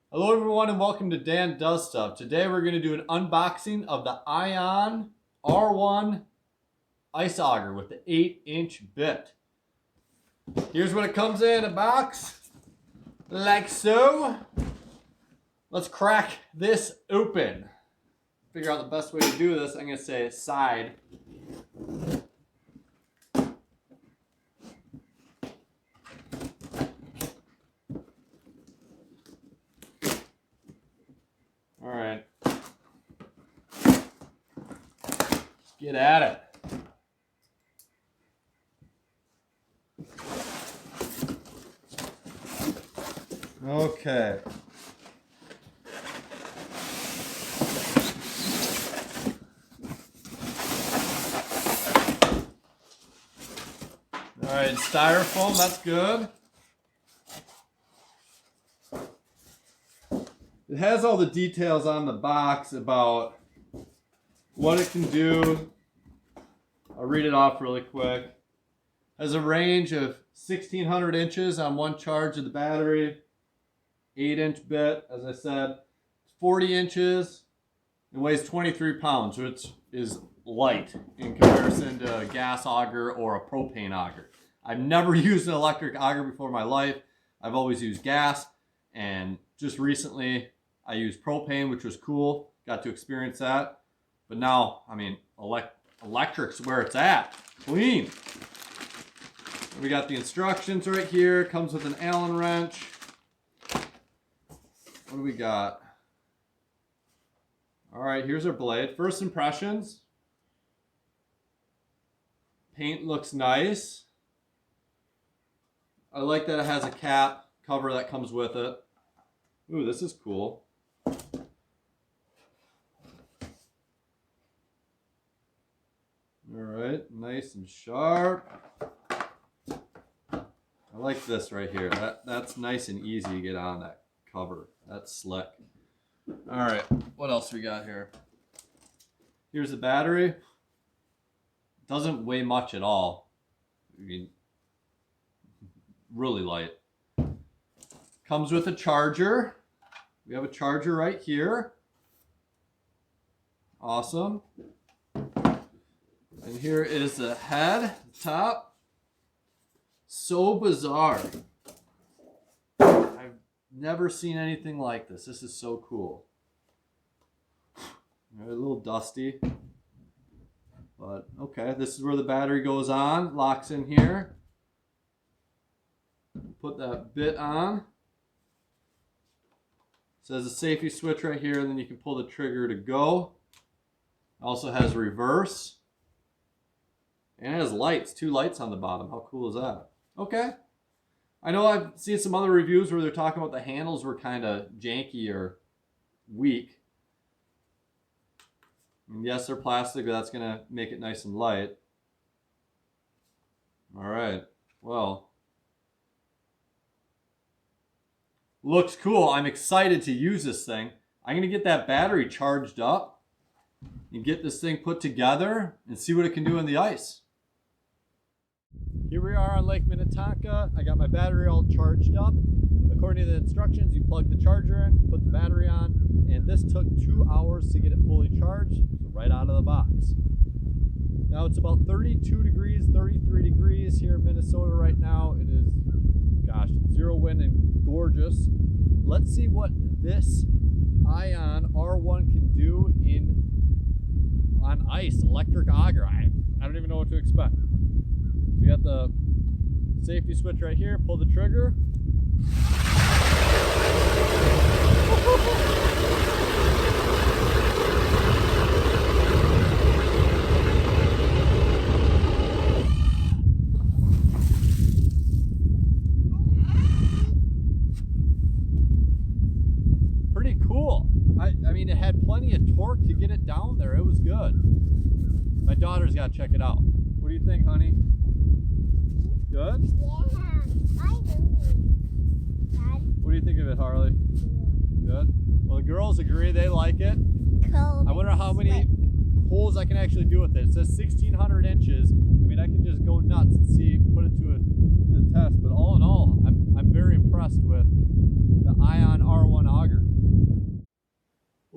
Hello everyone and welcome to Dan Does Stuff. Today we're going to do an unboxing of the Ion R1 Ice Auger with the 8-inch bit. Here's what it comes in a box, like so. Let's crack this open. Figure out the best way to do this. I'm going to say side. All right, let's get at it. Okay. All right, styrofoam, that's good. It has all the details on the box about what it can do. I'll read it off really quick. Has a range of 1600 inches on one charge of the battery. 8-inch bit, as I said. 40 inches and weighs 23 pounds, which is light in comparison to a gas auger or a propane auger. I've never used an electric auger before in my life. I've always used gas, and just recently I used propane, which was cool. Got to experience that. But now, I mean, electric's where it's at. Clean. We got the instructions right here. Comes with an Allen wrench. What do we got? All right, here's our blade. First impressions. Paint looks nice. I like that it has a cap cover that comes with it. Ooh, this is cool. All right, nice and sharp. I like this right here. That's nice and easy to get on that cover. That's slick. All right, what else we got here? Here's the battery. Doesn't weigh much at all. I mean, really light. Comes with a charger. We have a charger right here. Awesome. And here is the head, the top. So bizarre. I've never seen anything like this. This is so cool. A little dusty. But okay, this is where the battery goes on. Locks in here. Put that bit on. Says a safety switch right here, and then you can pull the trigger to go. Also has reverse. And it has lights, 2 lights on the bottom. How cool is that? Okay. I know I've seen some other reviews where they're talking about the handles were kind of janky or weak. And yes, they're plastic, but that's going to make it nice and light. All right. Well, looks cool. I'm excited to use this thing. I'm going to get that battery charged up and get this thing put together and see what it can do in the ice. Here we are on Lake Minnetonka. I got my battery all charged up. According to the instructions, you plug the charger in, put the battery on, and this took 2 hours to get it fully charged, so right out of the box. Now it's about 32 degrees, 33 degrees here in Minnesota right now. It is, gosh, 0 wind and gorgeous. Let's see what this Ion R1 can do on ice, electric auger. I don't even know what to expect. So you got the safety switch right here, pull the trigger. Pretty cool. I mean, it had plenty of torque to get it down there. It was good. My daughter's got to check it out. What do you think, honey? Good? Yeah, I know. Dad? What do you think of it, Harley? Good? Well, the girls agree. They like it. Cold. I wonder how many holes I can actually do with it. It says 1600 inches. I mean, I could just go nuts and see, put it to the test. But all in all, I'm very impressed with the Ion R1 auger.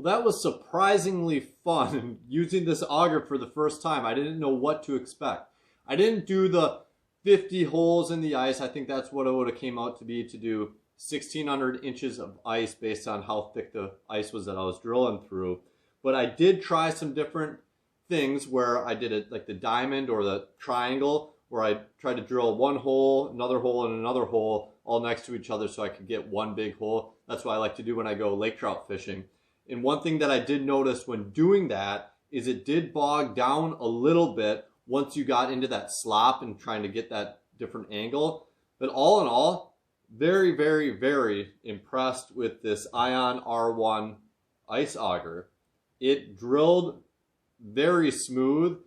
Well, that was surprisingly fun using this auger for the first time. I didn't know what to expect. I didn't do the 50 holes in the ice. I think that's what it would have came out to be, to do 1,600 inches of ice based on how thick the ice was that I was drilling through. But I did try some different things where I did it like the diamond or the triangle, where I tried to drill one hole, and another hole all next to each other so I could get one big hole. That's what I like to do when I go lake trout fishing. And one thing that I did notice when doing that is it did bog down a little bit once you got into that slop and trying to get that different angle. But all in all, very, very, very impressed with this Ion R1 Ice Auger. It drilled very smooth,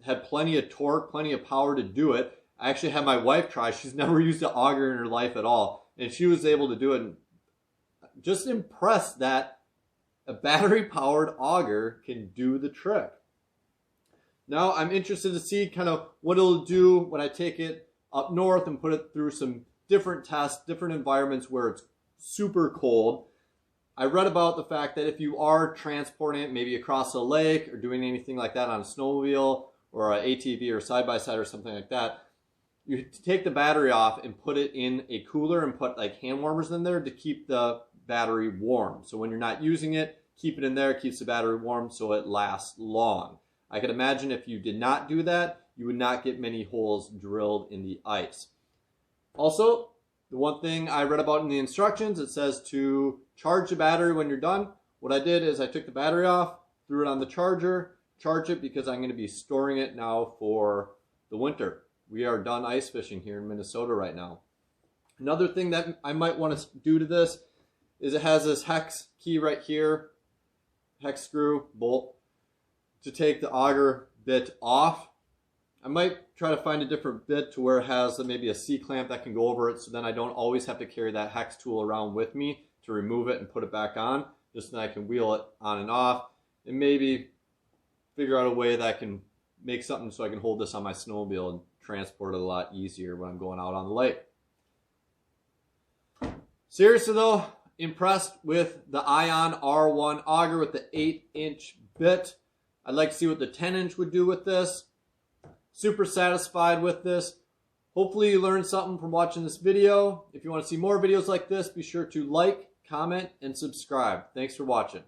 had plenty of torque, plenty of power to do it. I actually had my wife try. She's never used an auger in her life at all, and she was able to do it. And just impressed that a battery-powered auger can do the trick. Now I'm interested to see kind of what it'll do when I take it up north and put it through some different tests, different environments where it's super cold. I read about the fact that if you are transporting it maybe across a lake or doing anything like that on a snowmobile or an ATV or side-by-side or something like that, you take the battery off and put it in a cooler and put like hand warmers in there to keep the battery warm. So when you're not using it, keep it in there, keeps the battery warm so it lasts long. I could imagine if you did not do that, you would not get many holes drilled in the ice. Also, the one thing I read about in the instructions, it says to charge the battery when you're done. What I did is I took the battery off, threw it on the charger, charged it because I'm going to be storing it now for the winter. We are done ice fishing here in Minnesota right now. Another thing that I might want to do to this is it has this hex key right here, hex screw, bolt, to take the auger bit off. I might try to find a different bit to where it has maybe a C-clamp that can go over it, so then I don't always have to carry that hex tool around with me to remove it and put it back on. Just then I can wheel it on and off, and maybe figure out a way that I can make something so I can hold this on my snowmobile and transport it a lot easier when I'm going out on the lake. Seriously though, impressed with the Ion R1 auger with the 8-inch bit. I'd like to see what the 10-inch would do with this. Super satisfied with this. Hopefully you learned something from watching this video. If you want to see more videos like this, be sure to like, comment, and subscribe. Thanks for watching.